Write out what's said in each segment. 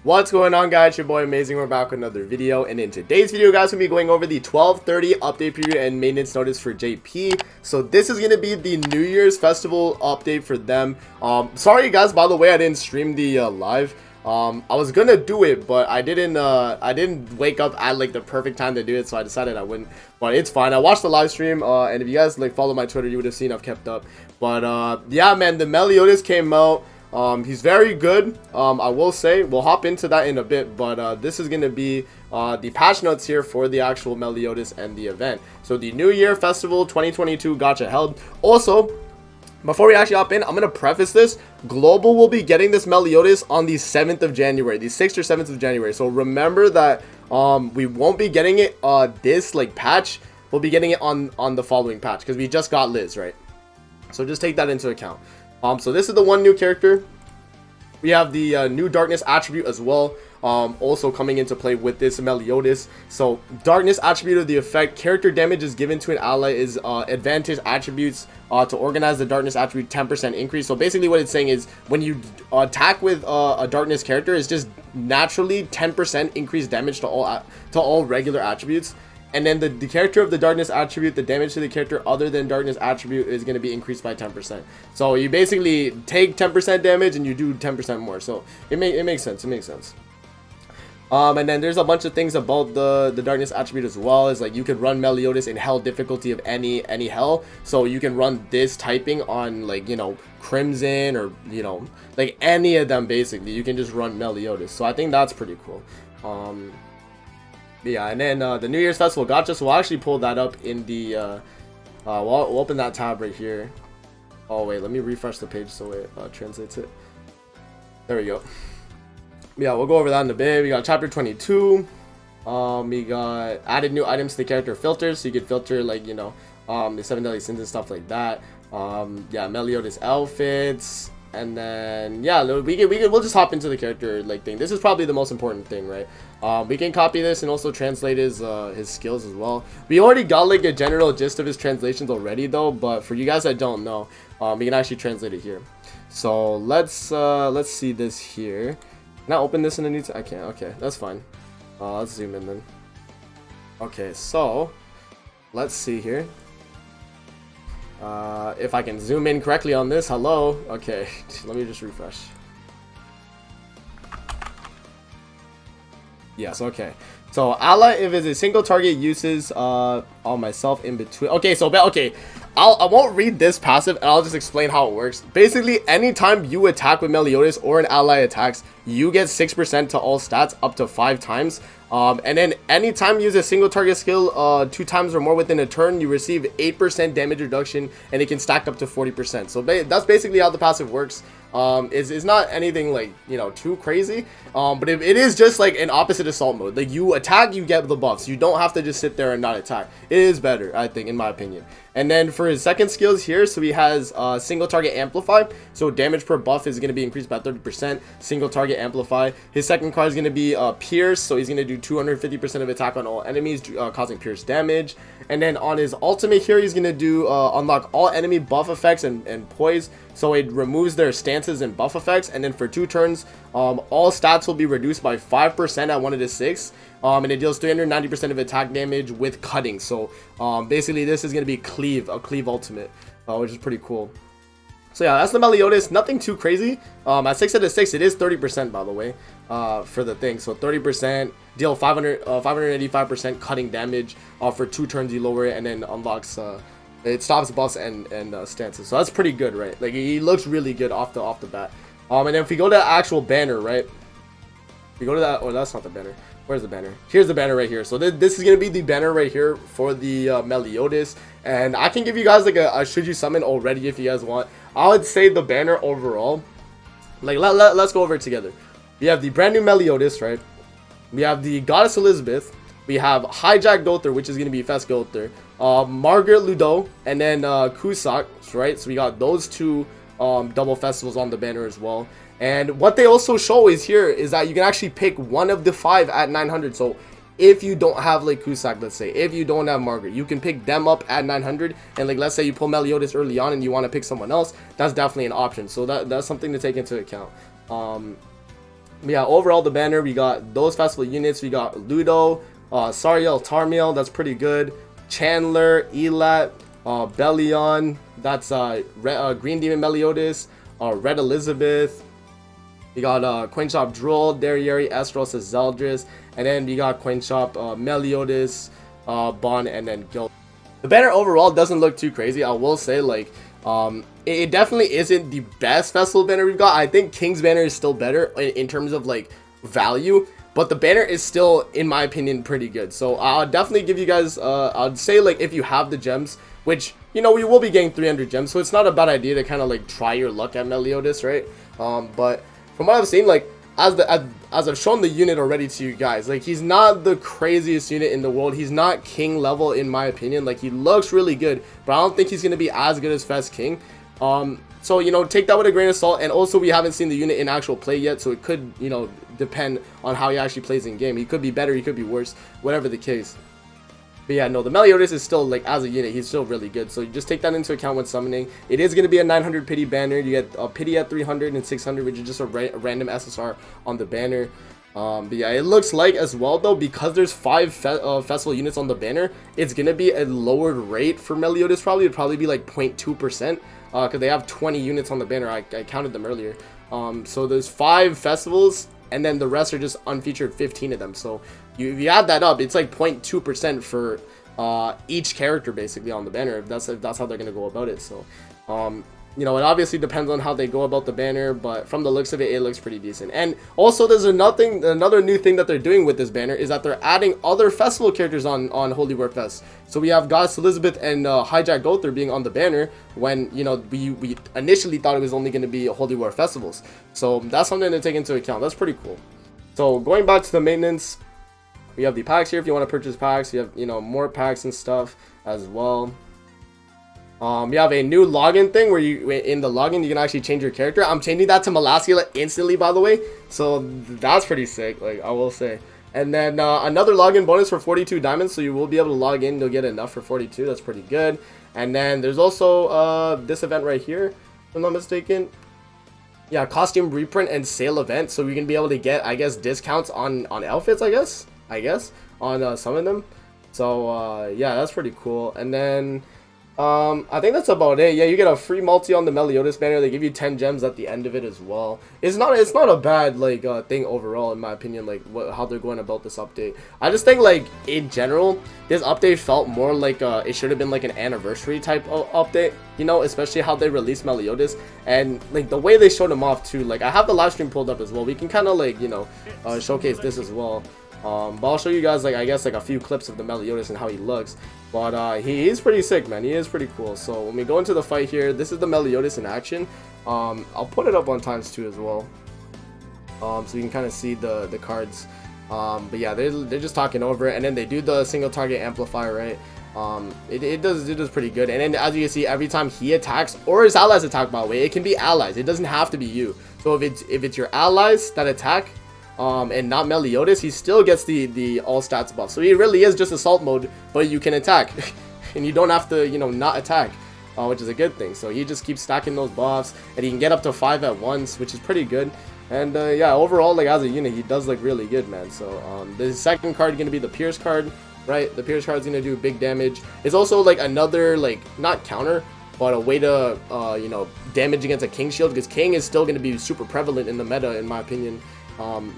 What's going on, guys? Your boy Amazing. We're back with another video, and in today's video, guys, we'll be going over the 12:30 update preview and maintenance notice for JP. So this is gonna be the New Year's festival update for them. Sorry guys, by the way, I didn't stream the live. I was gonna do it, but I didn't wake up at like the perfect time to do it, so I decided I wouldn't. But it's fine. I watched the live stream, and if you guys like follow my Twitter, you would have seen I've kept up. But yeah, man, the Meliodas came out. He's very good. I will say we'll hop into that in a bit, but this is gonna be the patch notes here for the actual Meliodas and the event. So the New Year Festival 2022 gotcha held. Also, before we actually hop in, I'm gonna preface this. Global will be getting this Meliodas on the 7th of January, the 6th or 7th of January. So remember that we won't be getting it this like patch. We'll be getting it on the following patch because we just got Liz, right? So just take that into account. So this is the one new character. We have the new darkness attribute as well, also coming into play with this Meliodas. So darkness attribute of the effect, character damage is given to an ally is advantage attributes to organize the darkness attribute 10% increase. So basically what it's saying is when you attack with a darkness character, it's just naturally 10% increased damage to all regular attributes. And then the character of the darkness attribute, the damage to the character other than darkness attribute is going to be increased by 10%. So you basically take 10% damage and you do 10% more. So it makes sense. It makes sense. And then there's a bunch of things about the darkness attribute as well. Is like you can run Meliodas in hell difficulty of any hell. So you can run this typing on like, you know, Crimson or, you know, like any of them basically. You can just run Meliodas. So I think that's pretty cool. Yeah, and then the New Year's Festival gotcha, so we'll actually pull that up in the we'll open that tab right here. Oh wait, let me refresh the page so it translates it. There we go. Yeah, we'll go over that in a bit. We got chapter 22. We got added new items to the character filters, so you could filter like, you know, the 7 deadly sins and stuff like that. Yeah, Meliodas outfits. And then yeah, we'll just hop into the character like thing. This is probably the most important thing, right? We can copy this and also translate his skills as well. We already got like a general gist of his translations already though, but for you guys that don't know, we can actually translate it here. So let's see this here. Can I open this in a new tab? I can't. Okay, that's fine. Let's zoom in then. Okay, so let's see here. If I can zoom in correctly on this. Hello. Okay, let me just refresh. Yes, okay. So ally, if it's a single target, uses on myself in between. Okay, so okay, I won't read this passive and I'll just explain how it works. Basically, anytime you attack with Meliodas or an ally attacks, you get 6% to all stats up to 5 times. And then anytime you use a single target skill 2 times or more within a turn, you receive 8% damage reduction and it can stack up to 40%. So that's basically how the passive works. It's not anything like, you know, too crazy, but it is just like an opposite assault mode. Like you attack, you get the buffs. You don't have to just sit there and not attack. It is better, I think, in my opinion. And then for his second skills here, so he has single target amplify, so damage per buff is going to be increased by 30%. Single target amplify. His second card is going to be pierce, so he's going to do 250% of attack on all enemies, causing pierce damage. And then on his ultimate here, he's going to do unlock all enemy buff effects and poise, so it removes their stances and buff effects. And then for 2 turns, all stats will be reduced by 5% at 1 to 6. And it deals 390% of attack damage with cutting. So basically this is going to be a cleave ultimate, which is pretty cool. So yeah, that's the Meliodas. Nothing too crazy. At 6 out of 6, it is 30% by the way, for the thing. So 30%, deal 585% cutting damage. For 2 turns you lower it, and then unlocks it stops buffs and stances. So that's pretty good, right? Like he looks really good off the bat. And then if we go to the actual banner, right? We go to that. Oh, that's not the banner. Where's the banner? Here's the banner right here. So this is gonna be the banner right here for the Meliodas, and I can give you guys like a should you summon already if you guys want. I would say the banner overall, like let's go over it together. We have the brand new Meliodas, right? We have the Goddess Elizabeth. We have Hijack Gother, which is gonna be Fest Gother, Margaret Ludo, and then Cusack, right? So we got those 2 double festivals on the banner as well. And what they also show is here is that you can actually pick one of the 5 at 900. So if you don't have like Cusack, let's say, if you don't have Margaret, you can pick them up at 900. And like, let's say you pull Meliodas early on and you want to pick someone else, that's definitely an option. So that's something to take into account. Yeah, overall the banner, we got those festival units. We got Ludo, Sariel, Tarmiel, that's pretty good. Chandler, Elat, Bellion, that's Green Demon Meliodas, Red Elizabeth. We got Coinshop Droll, Darieri, Estros, Zeldris, and then we got Coinshop Meliodas, Bon, and then Gil. The banner overall doesn't look too crazy. I will say, like, it definitely isn't the best festival banner we've got. I think King's banner is still better in terms of like value, but the banner is still, in my opinion, pretty good. So I'll definitely give you guys, I'd say, like, if you have the gems, which, you know, we will be getting 300 gems, so it's not a bad idea to kind of like try your luck at Meliodas, right? But from what I've seen, like, as I've shown the unit already to you guys, like, he's not the craziest unit in the world. He's not King level, in my opinion. Like, he looks really good, but I don't think he's gonna be as good as Fest King. So, you know, take that with a grain of salt. And also, we haven't seen the unit in actual play yet, so it could, you know, depend on how he actually plays in game. He could be better, he could be worse, whatever the case. But yeah, no, the Meliodas is still, like, as a unit, he's still really good. So you just take that into account when summoning. It is going to be a 900 pity banner. You get a pity at 300 and 600, which is just a random SSR on the banner. But yeah, it looks like as well, though, because there's 5 festival units on the banner, it's going to be a lowered rate for Meliodas probably. It'd probably be like 0.2%, because they have 20 units on the banner. I counted them earlier. So there's 5 festivals, and then the rest are just unfeatured 15 of them. So if you add that up, it's like 0.2% for each character basically on the banner, if that's how they're gonna go about it. So you know, it obviously depends on how they go about the banner, but from the looks of it, it looks pretty decent. And also, there's another new thing that they're doing with this banner is that they're adding other festival characters on Holy War Fest. So we have Goddess Elizabeth and Hijack Gother being on the banner when, you know, we initially thought it was only going to be Holy War festivals. So that's something to take into account. That's pretty cool. So going back to the maintenance, we have the packs here if you want to purchase packs. You have, you know, more packs and stuff as well. You have a new login thing where you, in the login, you can actually change your character. I'm changing that to Malaskila instantly, by the way. So that's pretty sick, like, I will say. And then another login bonus for 42 diamonds. So you will be able to log in. You'll get enough for 42. That's pretty good. And then there's also this event right here, if I'm not mistaken. Yeah, costume reprint and sale event. So we can be able to get, I guess, discounts on outfits, I guess, on some of them. So yeah, that's pretty cool. And then I think that's about it. Yeah, you get a free multi on the Meliodas banner. They give you 10 gems at the end of it as well. It's not a bad, like, thing overall, in my opinion, like how they're going about this update. I just think, like, in general, this update felt more like it should have been like an anniversary type of update, you know, especially how they released Meliodas and like the way they showed him off too. Like, I have the live stream pulled up as well. We can kind of, like, you know, showcase this as well. But I'll show you guys, like, I guess, like a few clips of the Meliodas and how he looks. But he's pretty sick, man. He is pretty cool. So when we go into the fight here, this is the Meliodas in action. I'll put it up on ×2 as well, so you can kind of see the cards. But yeah, they're just talking over it, and then they do the single target amplifier, right? It does pretty good. And then as you can see, every time he attacks, or his allies attack, by the way, it can be allies. It doesn't have to be you. So if it's your allies that attack, and not Meliodas, he still gets the all stats buff. So he really is just assault mode, but you can attack and you don't have to, you know, not attack, which is a good thing. So he just keeps stacking those buffs, and he can get up to 5 at once, which is pretty good. And yeah, overall, like, as a unit, he does look really good, man. So the second card is gonna be the Pierce card, right? The Pierce card is gonna do big damage. It's also like another, like, not counter, but a way to you know, damage against a King shield, because King is still gonna be super prevalent in the meta, in my opinion.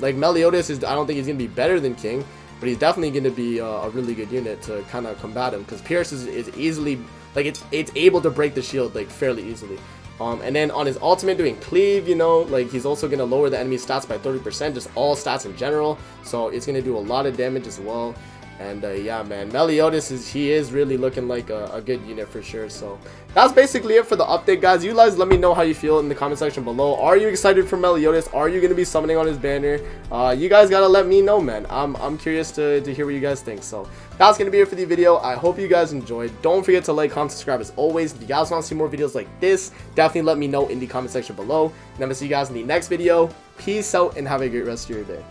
Like, Meliodas is, I don't think he's gonna be better than King, but he's definitely gonna be a really good unit to kind of combat him, because Pierce is easily, like, it's able to break the shield, like, fairly easily. And then on his ultimate doing cleave, you know, like, he's also gonna lower the enemy stats by 30%, just all stats in general, so it's gonna do a lot of damage as well. And yeah, man, Meliodas is really looking like a good unit for sure. So that's basically it for the update, guys. You guys let me know how you feel in the comment section below. Are you excited for Meliodas? Are you gonna be summoning on his banner? You guys gotta let me know, man. I'm curious to hear what you guys think. So that's gonna be it for the video. I hope you guys enjoyed. Don't forget to like, comment, subscribe as always. If you guys want to see more videos like this, definitely let me know in the comment section below. And I'm gonna see you guys in the next video. Peace out and have a great rest of your day.